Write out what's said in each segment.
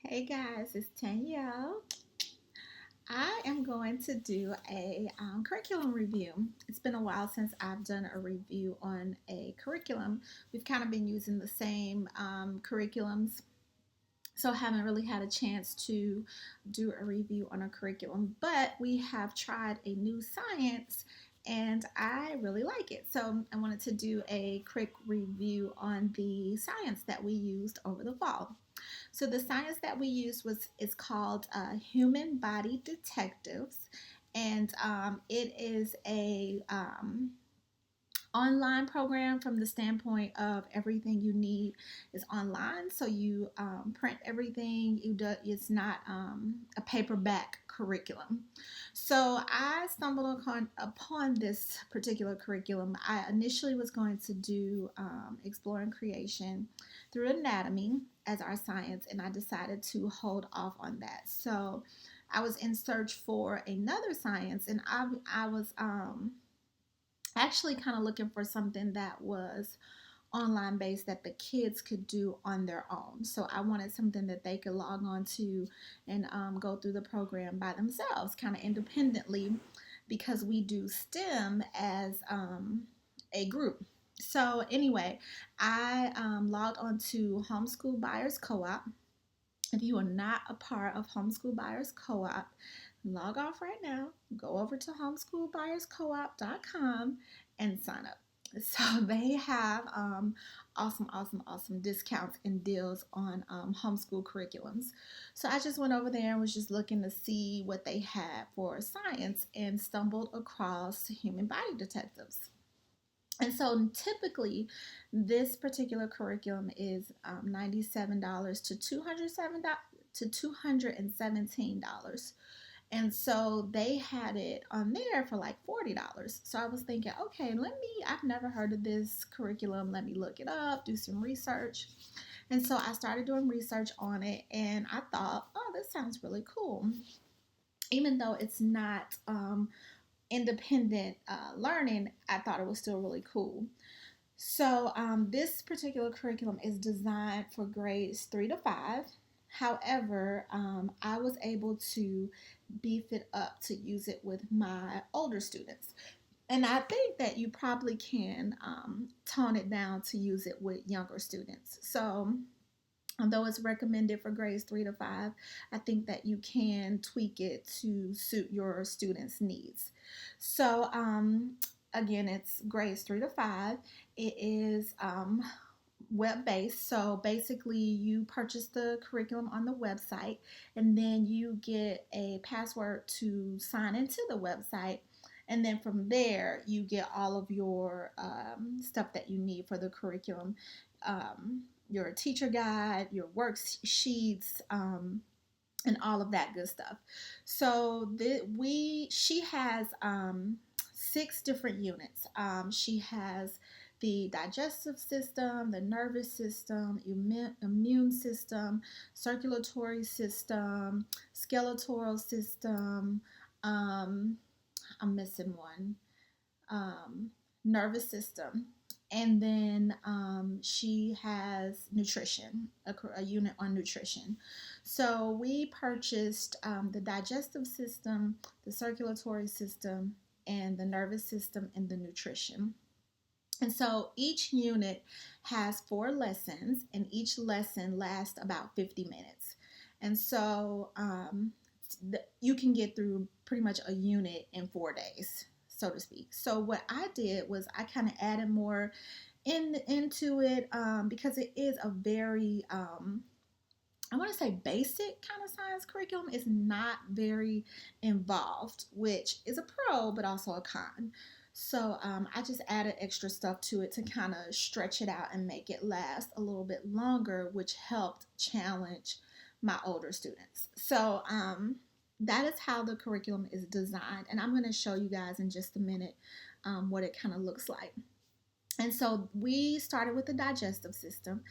Hey guys, it's Danielle. I am going to do a curriculum review. It's been a while since I've done a review on a curriculum. We've kind of been using the same curriculums, so I haven't really had a chance to do a review on a curriculum. But we have tried a new science and I really like it. So I wanted to do a quick review on the science that we used over the fall. So the science that we used was is called human body detectives, and it is a online program from the standpoint of everything you need is online. So you print everything. It's not a paperback curriculum. So I stumbled upon this particular curriculum. I initially was going to do exploring creation through anatomy as our science, and I decided to hold off on that. So I was in search for another science, and I was actually kind of looking for something that was online based that the kids could do on their own. So I wanted something that they could log on to and go through the program by themselves, kind of independently, because we do STEM as a group. So anyway, I logged on to Homeschool Buyers Co-op. If you are not a part of Homeschool Buyers Co-op, log off right now, go over to homeschoolbuyerscoop.com and sign up. So they have awesome discounts and deals on homeschool curriculums. So I just went over there and was just looking to see what they had for science and stumbled across human body detectives. And so typically, this particular curriculum is $97 to $217. And so they had it on there for like $40. So I was thinking, okay, I've never heard of this curriculum. Let me look it up, do some research. And so I started doing research on it and I thought, oh, this sounds really cool. Even though it's not independent learning, I thought it was still really cool. So, this particular curriculum is designed for grades 3 to 5. However, I was able to beef it up to use it with my older students. And I think that you probably can tone it down to use it with younger students. So, although it's recommended for grades 3 to 5, I think that you can tweak it to suit your students' needs. So, again, it's grades 3 to 5. It is web based. So basically, you purchase the curriculum on the website, and then you get a password to sign into the website. And then from there, you get all of your stuff that you need for the curriculum, your teacher guide, your worksheets, and all of that good stuff. So she has 6 different units. She has the digestive system, the nervous system, immune system, circulatory system, skeletal system. Um, I'm missing one. Nervous system. And then she has nutrition, a unit on nutrition. So we purchased the digestive system, the circulatory system, and the nervous system, and the nutrition. And so each unit has 4 lessons, and each lesson lasts about 50 minutes. And so you can get through pretty much a unit in 4 days, so to speak. So what I did was I kind of added more into it because it is a very I want to say basic kind of science curriculum. Is not very involved, which is a pro but also a con. So I just added extra stuff to it to kind of stretch it out and make it last a little bit longer, which helped challenge my older students. So that is how the curriculum is designed, and I'm going to show you guys in just a minute what it kind of looks like. And so we started with the digestive system,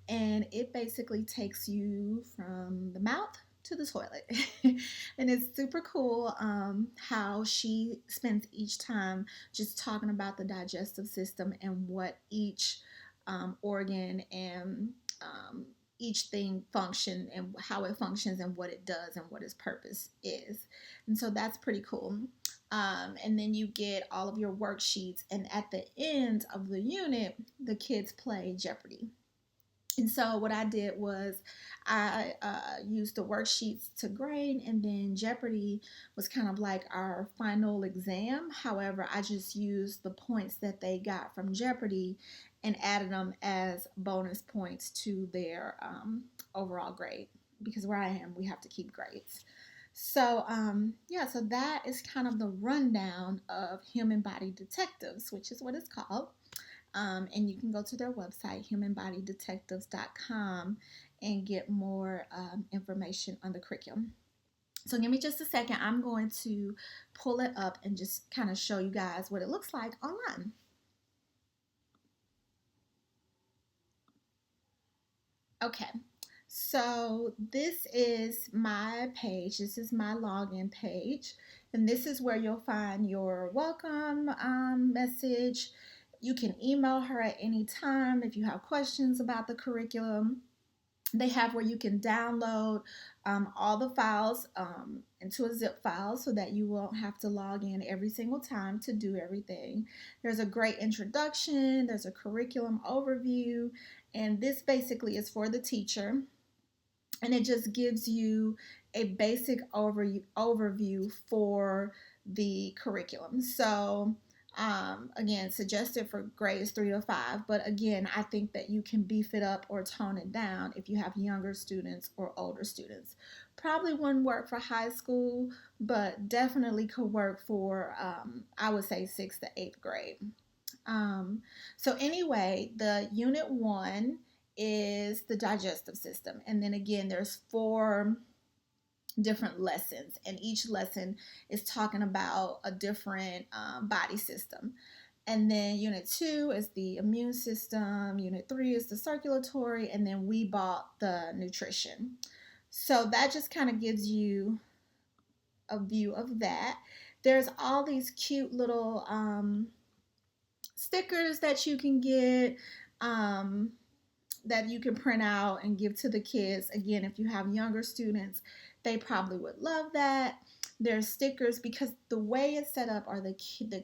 and it basically takes you from the mouth to the toilet. And it's super cool how she spends each time just talking about the digestive system and what each organ and each thing function and how it functions and what it does and what its purpose is. And so that's pretty cool. And then you get all of your worksheets, and at the end of the unit, the kids play Jeopardy. And so what I did was I used the worksheets to grade, and then Jeopardy was kind of like our final exam. However, I just used the points that they got from Jeopardy and added them as bonus points to their overall grade, because where I am, we have to keep grades. So, yeah, so that is kind of the rundown of Human Body Detectives, which is what it's called. And you can go to their website, humanbodydetectives.com, and get more information on the curriculum. So give me just a second. I'm going to pull it up and just kind of show you guys what it looks like online. Okay, so this is my page. This is my login page. And this is where you'll find your welcome message. You can email her at any time if you have questions about the curriculum. They have where you can download all the files into a zip file so that you won't have to log in every single time to do everything. There's a great introduction, there's a curriculum overview, and this basically is for the teacher. And it just gives you a basic overview for the curriculum. So, again, suggested for grades 3 to 5, but again, I think that you can beef it up or tone it down if you have younger students or older students. Probably wouldn't work for high school, but definitely could work for, I would say, 6th to 8th grade. So anyway, the unit 1 is the digestive system, and then again, there's 4 different lessons, and each lesson is talking about a different body system. And then unit 2 is the immune system, unit 3 is the circulatory, and then we bought the nutrition. So that just kind of gives you a view of that. There's all these cute little stickers that you can get, that you can print out and give to the kids. Again, if you have younger students, they probably would love that. There's stickers because the way it's set up are the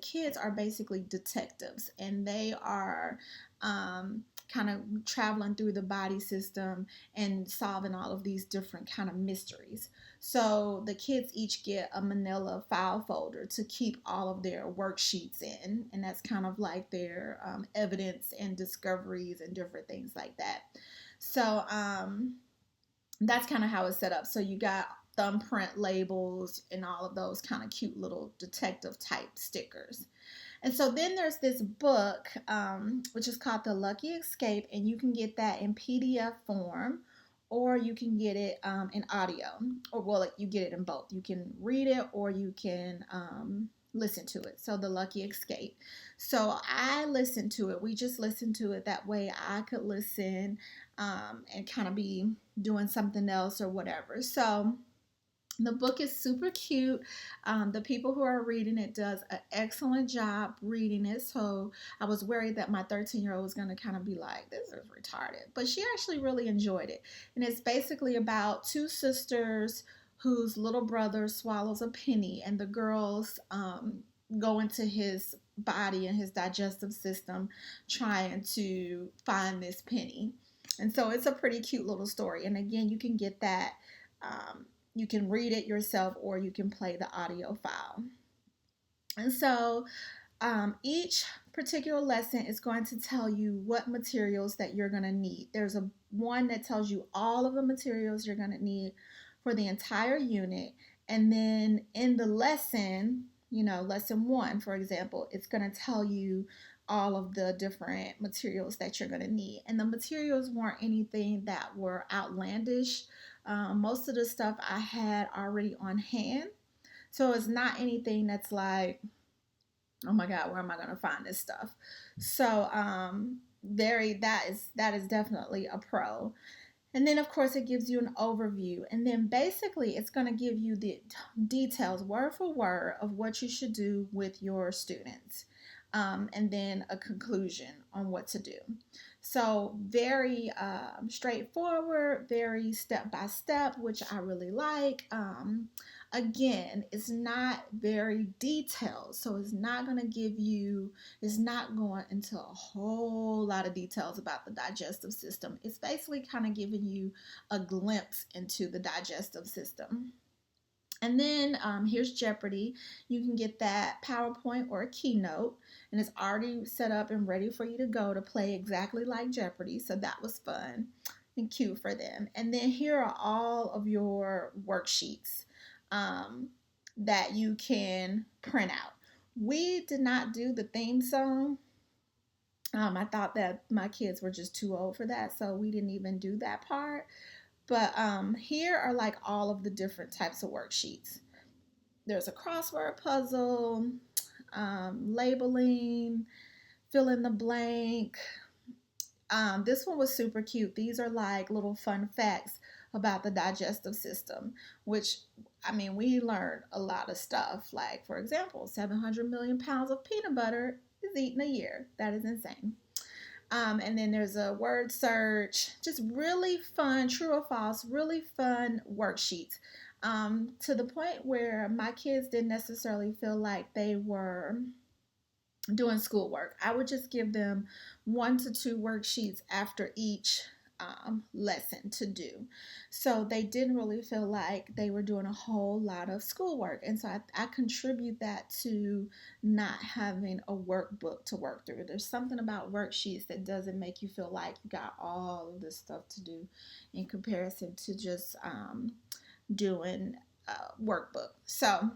kids are basically detectives, and they are kind of traveling through the body system and solving all of these different kind of mysteries. So the kids each get a manila file folder to keep all of their worksheets in, and that's kind of like their evidence and discoveries and different things like that. So that's kind of how it's set up. So you got thumbprint labels and all of those kind of cute little detective type stickers. And so then there's this book, which is called The Lucky Escape, and you can get that in PDF form, or you can get it in audio, or well, you get it in both. You can read it, or you can listen to it. So The Lucky Escape. So I listened to it. We just listened to it. That way I could listen and kind of be doing something else or whatever. So the book is super cute. The people who are reading it does an excellent job reading it. So I was worried that my 13-year-old was going to kind of be like, this is retarded. But she actually really enjoyed it. And it's basically about 2 sisters whose little brother swallows a penny, and the girls go into his body and his digestive system trying to find this penny. And so it's a pretty cute little story. And again, you can get that. You can read it yourself, or you can play the audio file. And so each particular lesson is going to tell you what materials that you're going to need. There's a one that tells you all of the materials you're going to need for the entire unit. And then in the lesson, lesson 1, for example, it's going to tell you all of the different materials that you're going to need. And the materials weren't anything that were outlandish. Most of the stuff I had already on hand. So it's not anything that's like, oh my God, where am I going to find this stuff? So that is definitely a pro. And then, of course, it gives you an overview. And then basically it's going to give you the details, word for word, of what you should do with your students. And then a conclusion on what to do. So very straightforward, very step by step, which I really like. Again, it's not very detailed, so it's not going to give you, it's not going into a whole lot of details about the digestive system. It's basically kind of giving you a glimpse into the digestive system. And then here's Jeopardy. You can get that PowerPoint or a keynote, and it's already set up and ready for you to go to play exactly like Jeopardy. So that was fun and cute for them. And then here are all of your worksheets um, that you can print out. We did not do the theme song. I thought that my kids were just too old for that, so we didn't even do that part. But here are like all of the different types of worksheets. There's a crossword puzzle, labeling, fill in the blank. This one was super cute. These are like little fun facts about the digestive system, which I mean, we learned a lot of stuff. Like, for example, 700 million pounds of peanut butter is eaten a year. That is insane. And then there's a word search, just really fun, true or false, really fun worksheets. To the point where my kids didn't necessarily feel like they were doing schoolwork. I would just give them 1 to 2 worksheets after each lesson to do. So they didn't really feel like they were doing a whole lot of schoolwork. And so I contribute that to not having a workbook to work through. There's something about worksheets that doesn't make you feel like you got all of this stuff to do in comparison to just doing a workbook. So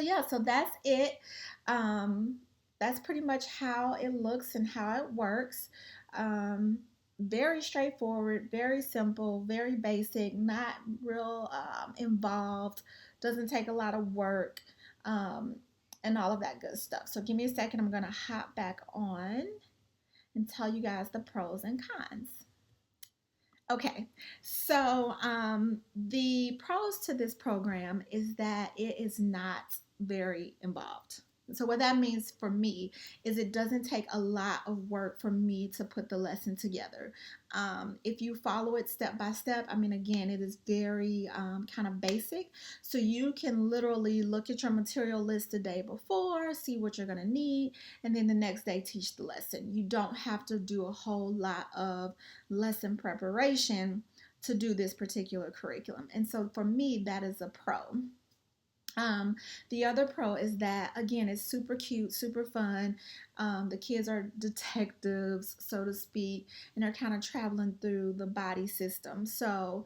yeah, so that's it. Um, that's pretty much how it looks and how it works. Um, very straightforward, very simple, very basic, not real involved, doesn't take a lot of work, um, and all of that good stuff. So give me a second. I'm going to hop back on and tell you guys the pros and cons. Okay, so the pros to this program is that it is not very involved. So what that means for me is it doesn't take a lot of work for me to put the lesson together. If you follow it step by step, I mean, again, it is very kind of basic. So you can literally look at your material list the day before, see what you're going to need, and then the next day teach the lesson. You don't have to do a whole lot of lesson preparation to do this particular curriculum. And so for me, that is a pro. The other pro is that, again, it's super cute, super fun. The kids are detectives, so to speak, and they're kind of traveling through the body system. So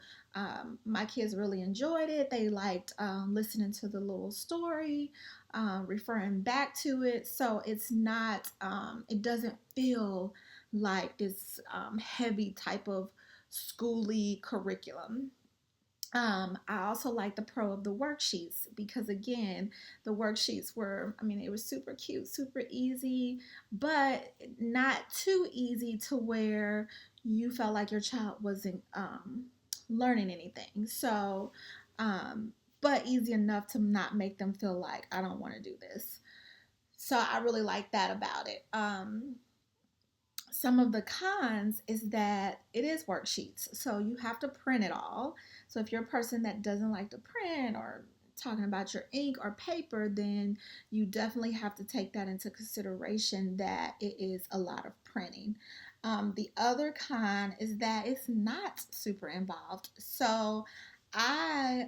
my kids really enjoyed it. They liked listening to the little story, referring back to it. So it's not, it doesn't feel like this heavy type of schooly curriculum. I also like the pro of the worksheets because, again, the worksheets were, I mean, it was super cute, super easy, but not too easy to where you felt like your child wasn't learning anything. So, but easy enough to not make them feel like, I don't want to do this. So I really like that about it. Some of the cons is that it is worksheets, so you have to print it all. So if you're a person that doesn't like to print or talking about your ink or paper, then you definitely have to take that into consideration that it is a lot of printing. The other con is that it's not super involved. So I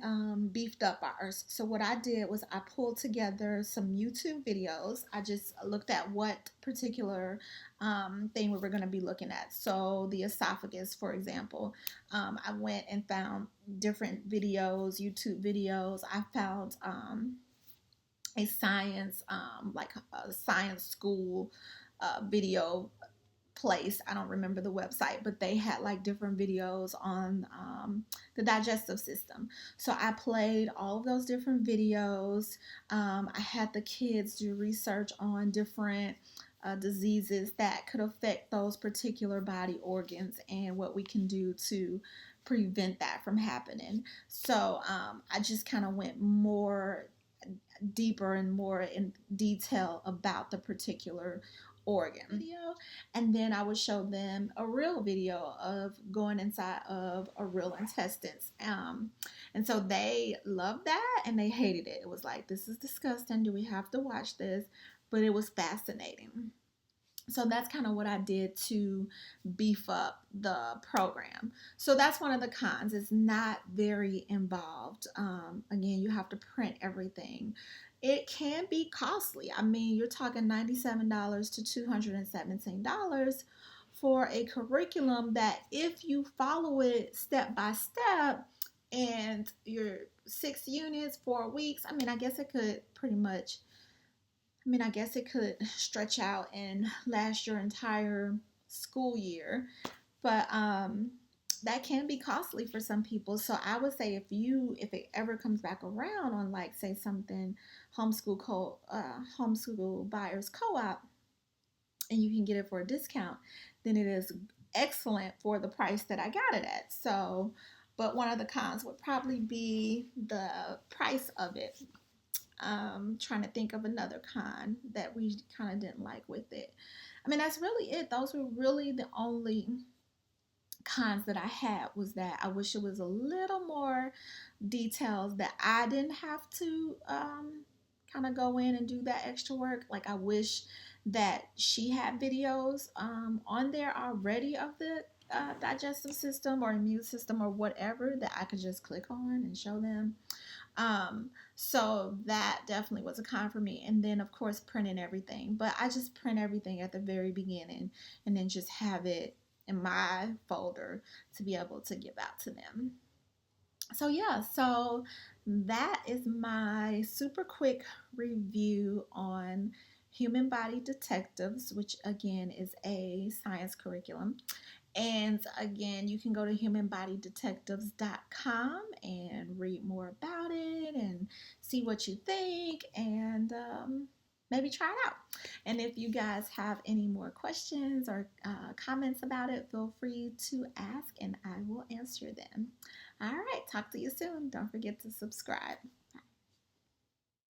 beefed up ours. So what I did was I pulled together some YouTube videos. I just looked at what particular thing we were going to be looking at. So the esophagus, for example, I went and found different videos, YouTube videos. I found a science, like a science school video place. I don't remember the website, but they had like different videos on the digestive system. So I played all of those different videos. I had the kids do research on different diseases that could affect those particular body organs and what we can do to prevent that from happening. So I just kind of went more deeper and more in detail about the particular Oregon video, and then I would show them a real video of going inside of a real intestines. And so they loved that and they hated it. It was like, this is disgusting. Do we have to watch this? But it was fascinating. So that's kind of what I did to beef up the program. So that's one of the cons. It's not very involved. Again, you have to print everything. It can be costly. I mean, you're talking $97 to $217 for a curriculum that, if you follow it step by step and your 6 units, 4 weeks, I mean, I guess it could pretty much, I guess it could stretch out and last your entire school year, but that can be costly for some people. So I would say, if it ever comes back around on, like, say something homeschool buyers co-op, and you can get it for a discount, then it is excellent for the price that I got it at. So, but one of the cons would probably be the price of it. Trying to think of another con that we kind of didn't like with it. I mean, that's really it. Those were really the only cons that I had, was that I wish it was a little more details, that I didn't have to kind of go in and do that extra work. Like, I wish that she had videos on there already of the digestive system or immune system or whatever, that I could just click on and show them. So that definitely was a con for me. And then, of course, printing everything. But I just print everything at the very beginning and then just have it in my folder to be able to give out to them. So yeah, so that is my super quick review on Human Body Detectives, which again is a science curriculum. And again, you can go to humanbodydetectives.com and read more about it and see what you think, and maybe try it out. And if you guys have any more questions or comments about it, feel free to ask and I will answer them. All right, talk to you soon. Don't forget to subscribe.